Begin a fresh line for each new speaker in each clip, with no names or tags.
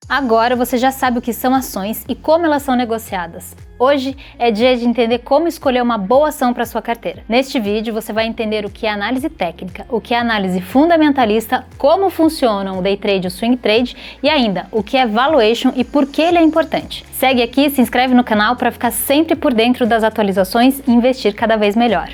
Agora você já sabe o que são ações e como elas são negociadas. Hoje é dia de entender como escolher uma boa ação para sua carteira. Neste vídeo você vai entender o que é análise técnica, o que é análise fundamentalista, como funcionam o day trade e o swing trade e ainda o que é valuation e por que ele é importante. Segue aqui, se inscreve no canal para ficar sempre por dentro das atualizações e investir cada vez melhor.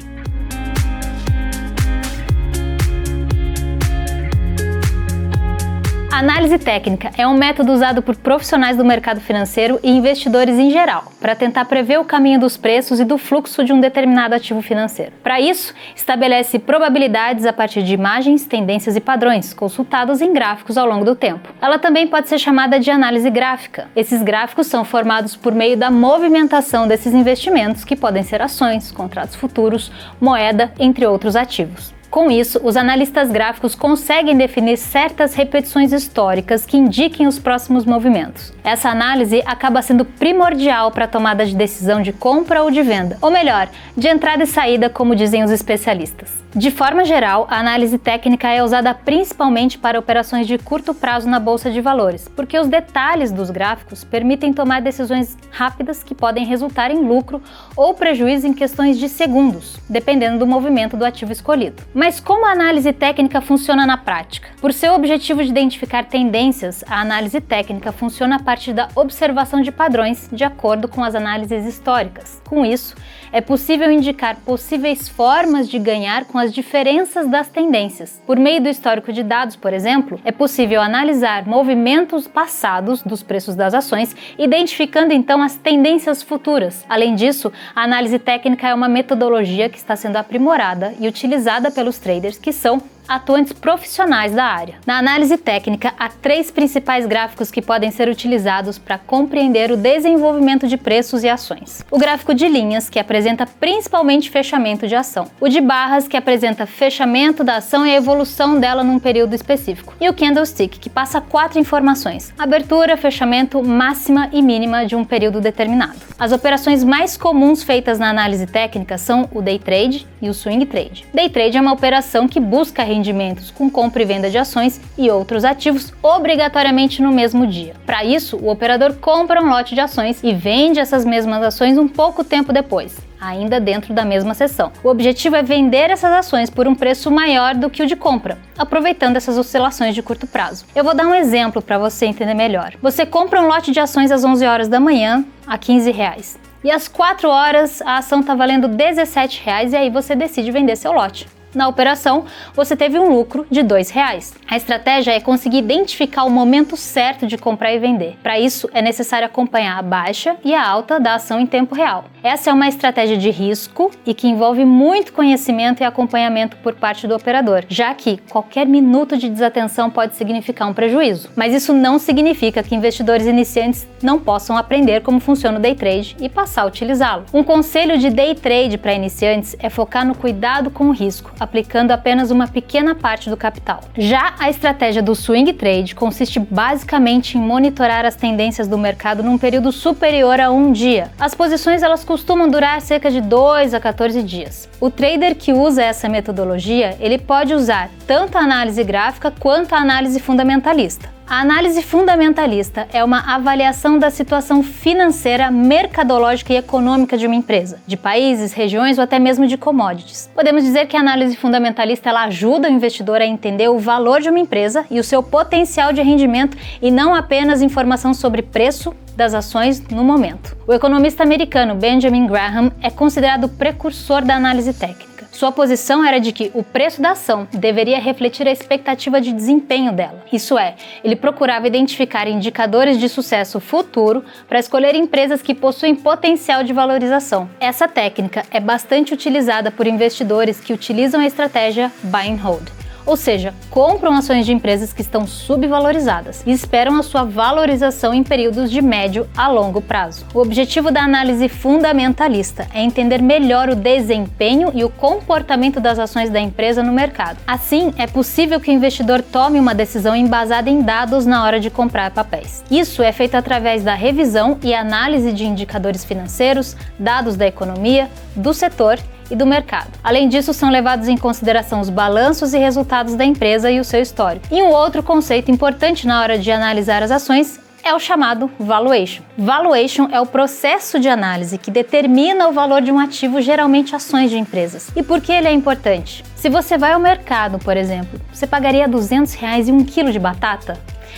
A análise técnica é um método usado por profissionais do mercado financeiro e investidores em geral, para tentar prever o caminho dos preços e do fluxo de um determinado ativo financeiro. Para isso, estabelece probabilidades a partir de imagens, tendências e padrões, consultados em gráficos ao longo do tempo. Ela também pode ser chamada de análise gráfica. Esses gráficos são formados por meio da movimentação desses investimentos, que podem ser ações, contratos futuros, moeda, entre outros ativos. Com isso, os analistas gráficos conseguem definir certas repetições históricas que indiquem os próximos movimentos. Essa análise acaba sendo primordial para a tomada de decisão de compra ou de venda, ou melhor, de entrada e saída, como dizem os especialistas. De forma geral, a análise técnica é usada principalmente para operações de curto prazo na bolsa de valores, porque os detalhes dos gráficos permitem tomar decisões rápidas que podem resultar em lucro ou prejuízo em questões de segundos, dependendo do movimento do ativo escolhido. Mas como a análise técnica funciona na prática? Por seu objetivo de identificar tendências, a análise técnica funciona a partir da observação de padrões de acordo com as análises históricas. Com isso, é possível indicar possíveis formas de ganhar com as diferenças das tendências. Por meio do histórico de dados, por exemplo, é possível analisar movimentos passados dos preços das ações, identificando então as tendências futuras. Além disso, a análise técnica é uma metodologia que está sendo aprimorada e utilizada pelos traders que são atuantes profissionais da área. Na análise técnica, há 3 principais gráficos que podem ser utilizados para compreender o desenvolvimento de preços e ações. O gráfico de linhas, que apresenta principalmente fechamento de ação. O de barras, que apresenta fechamento da ação e a evolução dela num período específico. E o candlestick, que passa 4 informações: abertura, fechamento, máxima e mínima de um período determinado. As operações mais comuns feitas na análise técnica são o day trade e o swing trade. Day trade é uma operação que busca rendimentos com compra e venda de ações e outros ativos obrigatoriamente no mesmo dia. Para isso, o operador compra um lote de ações e vende essas mesmas ações um pouco tempo depois, ainda dentro da mesma sessão. O objetivo é vender essas ações por um preço maior do que o de compra, aproveitando essas oscilações de curto prazo. Eu vou dar um exemplo para você entender melhor. Você compra um lote de ações às 11 horas da manhã a R$15. E às 4 horas a ação está valendo R$17 e aí você decide vender seu lote. Na operação, você teve um lucro de R$2. A estratégia é conseguir identificar o momento certo de comprar e vender. Para isso, é necessário acompanhar a baixa e a alta da ação em tempo real. Essa é uma estratégia de risco e que envolve muito conhecimento e acompanhamento por parte do operador, já que qualquer minuto de desatenção pode significar um prejuízo. Mas isso não significa que investidores iniciantes não possam aprender como funciona o day trade e passar a utilizá-lo. Um conselho de day trade para iniciantes é focar no cuidado com o risco, aplicando apenas uma pequena parte do capital. Já a estratégia do swing trade consiste basicamente em monitorar as tendências do mercado num período superior a um dia. As posições elas costumam durar cerca de 2 a 14 dias. O trader que usa essa metodologia, ele pode usar tanto a análise gráfica quanto a análise fundamentalista. A análise fundamentalista é uma avaliação da situação financeira, mercadológica e econômica de uma empresa, de países, regiões ou até mesmo de commodities. Podemos dizer que a análise fundamentalista ela ajuda o investidor a entender o valor de uma empresa e o seu potencial de rendimento e não apenas informação sobre preço das ações no momento. O economista americano Benjamin Graham é considerado o precursor da análise técnica. Sua posição era de que o preço da ação deveria refletir a expectativa de desempenho dela. Isso é, ele procurava identificar indicadores de sucesso futuro para escolher empresas que possuem potencial de valorização. Essa técnica é bastante utilizada por investidores que utilizam a estratégia Buy and Hold. Ou seja, compram ações de empresas que estão subvalorizadas e esperam a sua valorização em períodos de médio a longo prazo. O objetivo da análise fundamentalista é entender melhor o desempenho e o comportamento das ações da empresa no mercado. Assim, é possível que o investidor tome uma decisão embasada em dados na hora de comprar papéis. Isso é feito através da revisão e análise de indicadores financeiros, dados da economia, do setor e do mercado. Além disso, são levados em consideração os balanços e resultados da empresa e o seu histórico. E um outro conceito importante na hora de analisar as ações é o chamado valuation. Valuation é o processo de análise que determina o valor de um ativo, geralmente ações de empresas. E por que ele é importante? Se você vai ao mercado, por exemplo, você pagaria R$200 e 1 quilo de batata?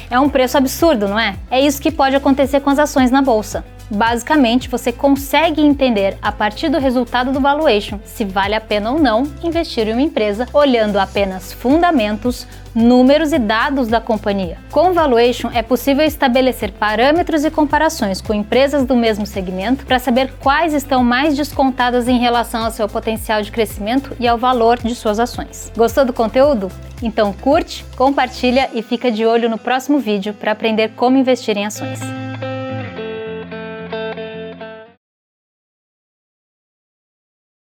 É um preço absurdo, não é? É isso que pode acontecer com as ações na bolsa. Basicamente, você consegue entender a partir do resultado do valuation se vale a pena ou não investir em uma empresa olhando apenas fundamentos, números e dados da companhia. Com o valuation é possível estabelecer parâmetros e comparações com empresas do mesmo segmento para saber quais estão mais descontadas em relação ao seu potencial de crescimento e ao valor de suas ações. Gostou do conteúdo? Então curte, compartilha e fica de olho no próximo vídeo para aprender como investir em ações.